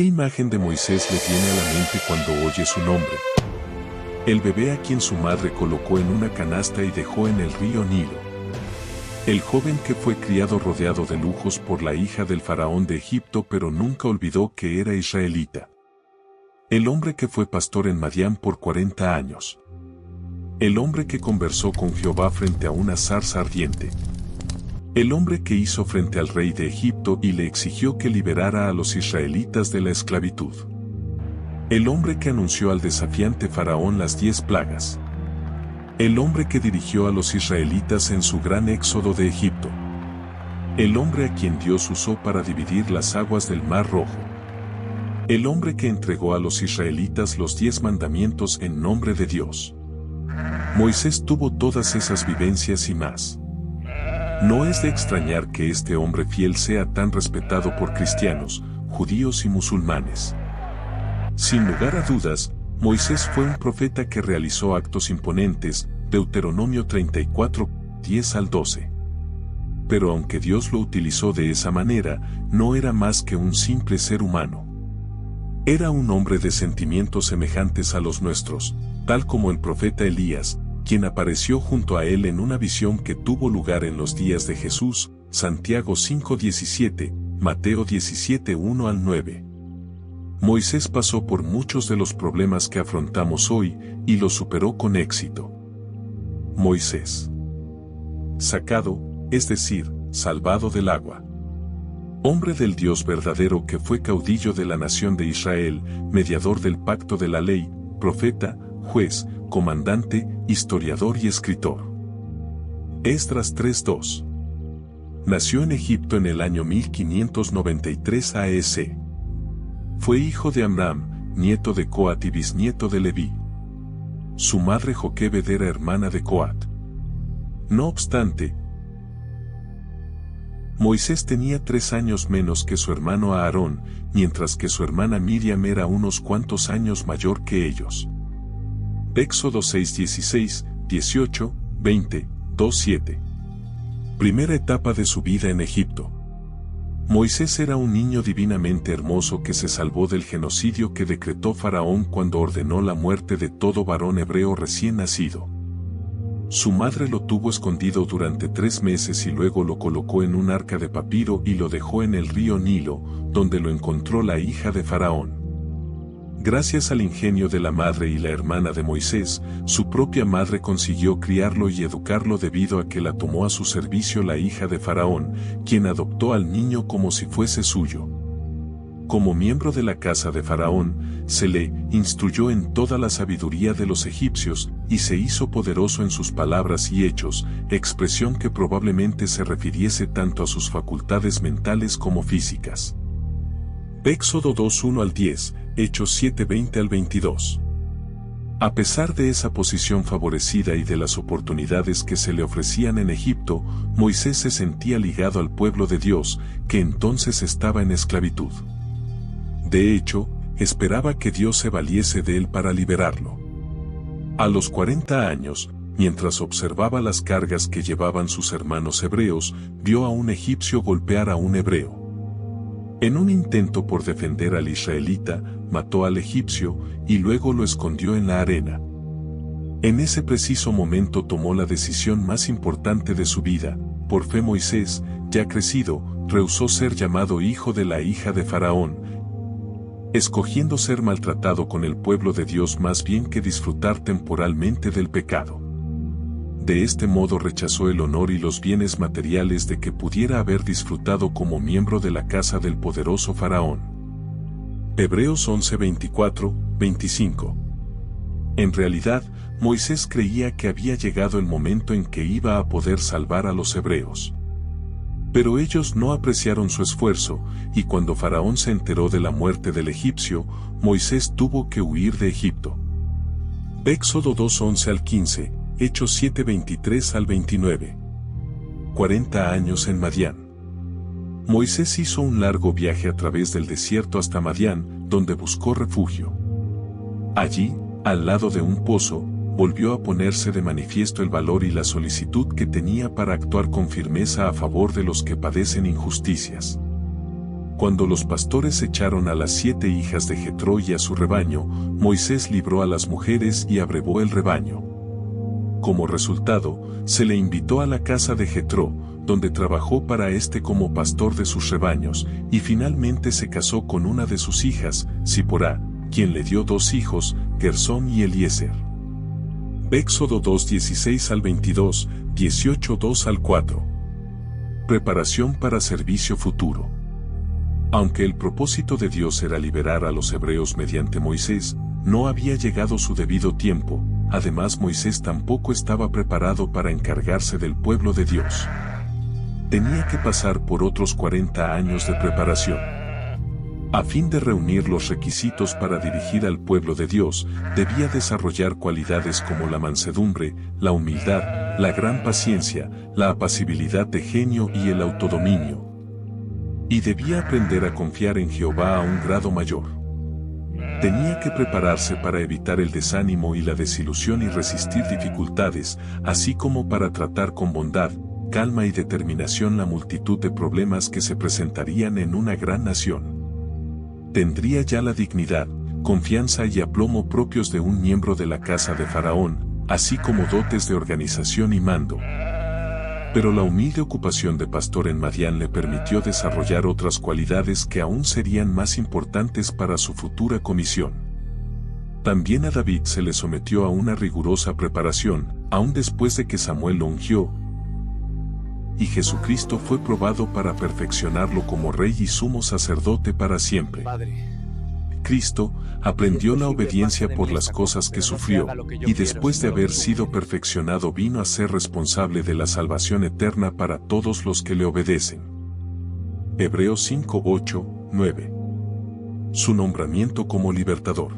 ¿Qué imagen de Moisés le viene a la mente cuando oye su nombre? El bebé a quien su madre colocó en una canasta y dejó en el río Nilo. El joven que fue criado rodeado de lujos por la hija del faraón de Egipto pero nunca olvidó que era israelita. El hombre que fue pastor en Madián por 40 años. El hombre que conversó con Jehová frente a una zarza ardiente. El hombre que hizo frente al rey de Egipto y le exigió que liberara a los israelitas de la esclavitud. El hombre que anunció al desafiante faraón las 10 plagas. El hombre que dirigió a los israelitas en su gran éxodo de Egipto. El hombre a quien Dios usó para dividir las aguas del Mar Rojo. El hombre que entregó a los israelitas los 10 mandamientos en nombre de Dios. Moisés tuvo todas esas vivencias y más. No es de extrañar que este hombre fiel sea tan respetado por cristianos, judíos y musulmanes. Sin lugar a dudas, Moisés fue un profeta que realizó actos imponentes, Deuteronomio 34, 10 al 12. Pero aunque Dios lo utilizó de esa manera, no era más que un simple ser humano. Era un hombre de sentimientos semejantes a los nuestros, tal como el profeta Elías, quien apareció junto a él en una visión que tuvo lugar en los días de Jesús, Santiago 5:17, Mateo 17, 1 al 9. Moisés pasó por muchos de los problemas que afrontamos hoy y los superó con éxito. Moisés. Sacado, es decir, salvado del agua. Hombre del Dios verdadero que fue caudillo de la nación de Israel, mediador del pacto de la ley, profeta, juez, comandante, historiador y escritor. Esdras 3:2. Nació en Egipto en el año 1593 a.C. Fue hijo de Amram, nieto de Coat y bisnieto de Leví. Su madre Joquebed era hermana de Coat. No obstante, Moisés tenía 3 años menos que su hermano Aarón, mientras que su hermana Miriam era unos cuantos años mayor que ellos. Éxodo 6:16, 18, 20, 2:7. Primera etapa de su vida en Egipto. Moisés era un niño divinamente hermoso que se salvó del genocidio que decretó Faraón cuando ordenó la muerte de todo varón hebreo recién nacido. Su madre lo tuvo escondido durante 3 meses y luego lo colocó en un arca de papiro y lo dejó en el río Nilo, donde lo encontró la hija de Faraón. Gracias al ingenio de la madre y la hermana de Moisés, su propia madre consiguió criarlo y educarlo debido a que la tomó a su servicio la hija de Faraón, quien adoptó al niño como si fuese suyo. Como miembro de la casa de Faraón, se le instruyó en toda la sabiduría de los egipcios y se hizo poderoso en sus palabras y hechos, expresión que probablemente se refiriese tanto a sus facultades mentales como físicas. Éxodo 2:1 al 10, Hechos 7:20 al 22. A pesar de esa posición favorecida y de las oportunidades que se le ofrecían en Egipto, Moisés se sentía ligado al pueblo de Dios, que entonces estaba en esclavitud. De hecho, esperaba que Dios se valiese de él para liberarlo. A los 40 años, mientras observaba las cargas que llevaban sus hermanos hebreos, vio a un egipcio golpear a un hebreo. En un intento por defender al israelita, mató al egipcio y luego lo escondió en la arena. En ese preciso momento tomó la decisión más importante de su vida. Por fe Moisés, ya crecido, rehusó ser llamado hijo de la hija de Faraón, escogiendo ser maltratado con el pueblo de Dios más bien que disfrutar temporalmente del pecado. De este modo rechazó el honor y los bienes materiales de que pudiera haber disfrutado como miembro de la casa del poderoso Faraón. Hebreos 11:24, 25. En realidad, Moisés creía que había llegado el momento en que iba a poder salvar a los hebreos. Pero ellos no apreciaron su esfuerzo, y cuando Faraón se enteró de la muerte del egipcio, Moisés tuvo que huir de Egipto. Éxodo 2:11 al 15, Hechos 7:23 al 29. 40 años en Madián. Moisés hizo un largo viaje a través del desierto hasta Madián, donde buscó refugio. Allí, al lado de un pozo, volvió a ponerse de manifiesto el valor y la solicitud que tenía para actuar con firmeza a favor de los que padecen injusticias. Cuando los pastores echaron a las 7 hijas de Jetro y a su rebaño, Moisés libró a las mujeres y abrevó el rebaño. Como resultado, se le invitó a la casa de Jetro, donde trabajó para éste como pastor de sus rebaños, y finalmente se casó con una de sus hijas, Zipporá, quien le dio 2 hijos, Gersón y Eliezer. Éxodo 2:16 al 22, 18:2 al 4. Preparación para servicio futuro. Aunque el propósito de Dios era liberar a los hebreos mediante Moisés, no había llegado su debido tiempo. Además, Moisés tampoco estaba preparado para encargarse del pueblo de Dios. Tenía que pasar por otros 40 años de preparación. A fin de reunir los requisitos para dirigir al pueblo de Dios, debía desarrollar cualidades como la mansedumbre, la humildad, la gran paciencia, la apacibilidad de genio y el autodominio. Y debía aprender a confiar en Jehová a un grado mayor. Tenía que prepararse para evitar el desánimo y la desilusión y resistir dificultades, así como para tratar con bondad, calma y determinación la multitud de problemas que se presentarían en una gran nación. Tendría ya la dignidad, confianza y aplomo propios de un miembro de la casa de Faraón, así como dotes de organización y mando. Pero la humilde ocupación de pastor en Madián le permitió desarrollar otras cualidades que aún serían más importantes para su futura comisión. También a David se le sometió a una rigurosa preparación, aún después de que Samuel lo ungió, y Jesucristo fue probado para perfeccionarlo como Rey y Sumo Sacerdote para siempre. Cristo aprendió la obediencia por las cosas que sufrió, y después de haber sido perfeccionado vino a ser responsable de la salvación eterna para todos los que le obedecen. Hebreos 5, 8, 9. Su nombramiento como libertador.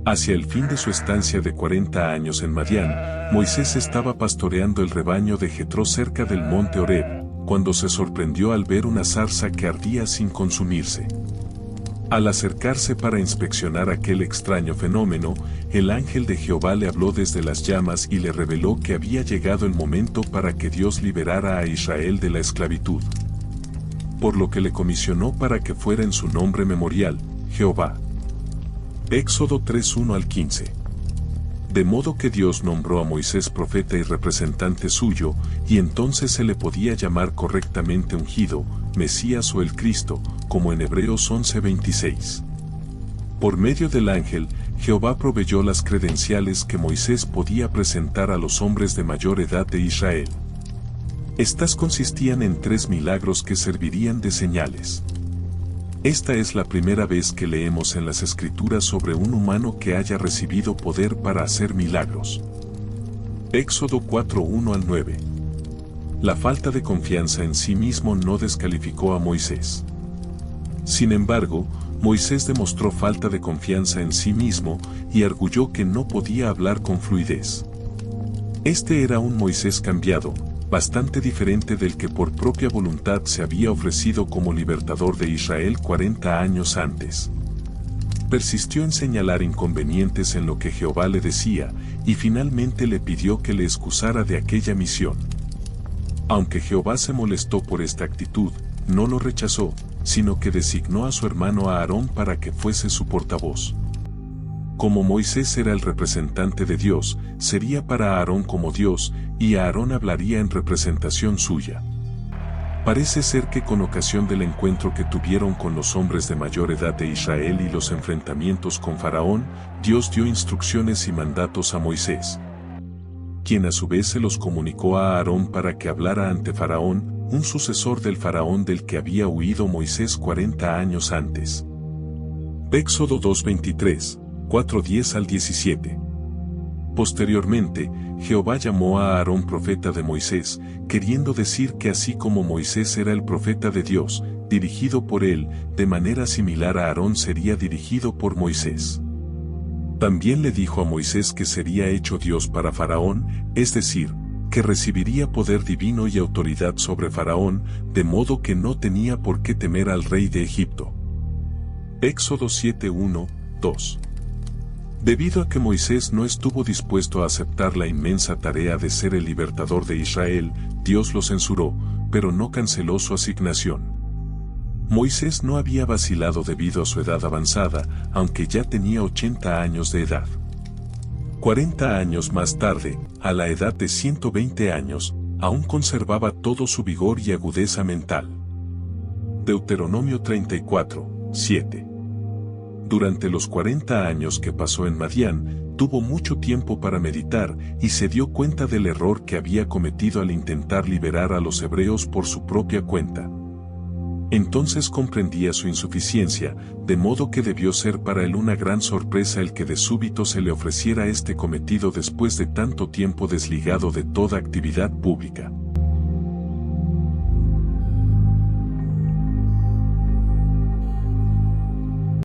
Hacia el fin de su estancia de 40 años en Madián, Moisés estaba pastoreando el rebaño de Jetro cerca del monte Horeb, cuando se sorprendió al ver una zarza que ardía sin consumirse. Al acercarse para inspeccionar aquel extraño fenómeno, el ángel de Jehová le habló desde las llamas y le reveló que había llegado el momento para que Dios liberara a Israel de la esclavitud. Por lo que le comisionó para que fuera en su nombre memorial, Jehová. Éxodo 3:1 al 15. De modo que Dios nombró a Moisés profeta y representante suyo, y entonces se le podía llamar correctamente ungido, Mesías o el Cristo, como en Hebreos 11:26. Por medio del ángel, Jehová proveyó las credenciales que Moisés podía presentar a los hombres de mayor edad de Israel. Estas consistían en 3 milagros que servirían de señales. Esta es la primera vez que leemos en las Escrituras sobre un humano que haya recibido poder para hacer milagros. Éxodo 4:1 al 9. La falta de confianza en sí mismo no descalificó a Moisés. Sin embargo, Moisés demostró falta de confianza en sí mismo y arguyó que no podía hablar con fluidez. Este era un Moisés cambiado, bastante diferente del que por propia voluntad se había ofrecido como libertador de Israel 40 años antes. Persistió en señalar inconvenientes en lo que Jehová le decía, y finalmente le pidió que le excusara de aquella misión. Aunque Jehová se molestó por esta actitud, no lo rechazó, sino que designó a su hermano Aarón para que fuese su portavoz. Como Moisés era el representante de Dios, sería para Aarón como Dios, y Aarón hablaría en representación suya. Parece ser que con ocasión del encuentro que tuvieron con los hombres de mayor edad de Israel y los enfrentamientos con Faraón, Dios dio instrucciones y mandatos a Moisés, quien a su vez se los comunicó a Aarón para que hablara ante Faraón, un sucesor del Faraón del que había huido Moisés 40 años antes. Éxodo 2:23, 4:10 al 17. Posteriormente, Jehová llamó a Aarón profeta de Moisés, queriendo decir que así como Moisés era el profeta de Dios, dirigido por él, de manera similar a Aarón sería dirigido por Moisés. También le dijo a Moisés que sería hecho Dios para Faraón, es decir, que recibiría poder divino y autoridad sobre Faraón, de modo que no tenía por qué temer al rey de Egipto. Éxodo 7:1, 2. Debido a que Moisés no estuvo dispuesto a aceptar la inmensa tarea de ser el libertador de Israel, Dios lo censuró, pero no canceló su asignación. Moisés no había vacilado debido a su edad avanzada, aunque ya tenía 80 años de edad. 40 años más tarde, a la edad de 120 años, aún conservaba todo su vigor y agudeza mental. Deuteronomio 34, 7. Durante los 40 años que pasó en Madián, tuvo mucho tiempo para meditar y se dio cuenta del error que había cometido al intentar liberar a los hebreos por su propia cuenta. Entonces comprendía su insuficiencia, de modo que debió ser para él una gran sorpresa el que de súbito se le ofreciera este cometido después de tanto tiempo desligado de toda actividad pública.